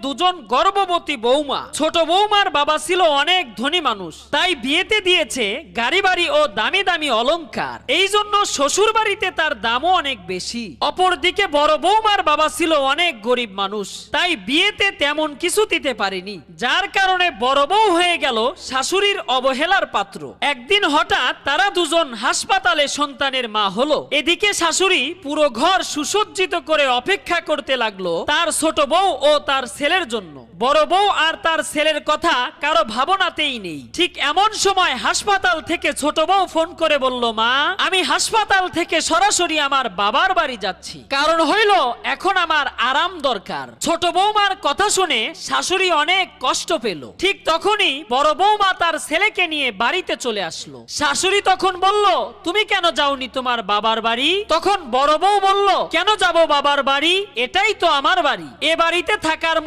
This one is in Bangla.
দুজন গর্ভবতী বৌমা। ছোট বৌমার বাবা ছিল অনেক ধনী মানুষ, তাই বিয়েতে দিয়েছে গাড়ি বাড়ি ও দামি দামি অলংকার। এই জন্য শ্বশুর বাড়িতে তার দামও অনেক বেশি। অপরদিকে বড় বৌমার বাবা ছিল অনেক গরিব মানুষ, তাই বিয়েতে তেমন কিছু দিতে পারেনি, যার কারণে বড় বউ হয়ে গেল শাশুড়ির অবহেলার পাত্র। একদিন হঠাৎ তারা দুজন হাসপাতালে সন্তানের মা হলো। এদিকে শাশুড়ি পুরো ঘর সুসজ্জিত করে অপেক্ষা করতে লাগলো তার ছোট বউ ও তার ছেলের জন্য। বড় বউ আর তার ছেলের কথা কারো ভাবনাতেই নেই। ঠিক এমন সময় হাসপাতাল থেকে ছোট বউ ফোন করে বলল, মা, আমি হাসপাতাল থেকে সরাসরি আমার বাবার বাড়ি যাচ্ছি, কারণ হইল এখন আমার আরাম দরকার। ছোট বৌমার কথা শুনে শাশুড়ি অনেক কষ্ট পেল। ঠিক তখনই বড় বৌমা তার ছেলেকে নিয়ে বাড়িতে চলে আসলো। শাশুড়ি তখন বলল, তুমি কেন যাওনি তোমার বাবার বাড়ি? তখন বড় বউ বলল, কেন যাব বাবার বাড়ি? এটাই তো আমার বাড়ি, এ বাড়িতে থাকার মতো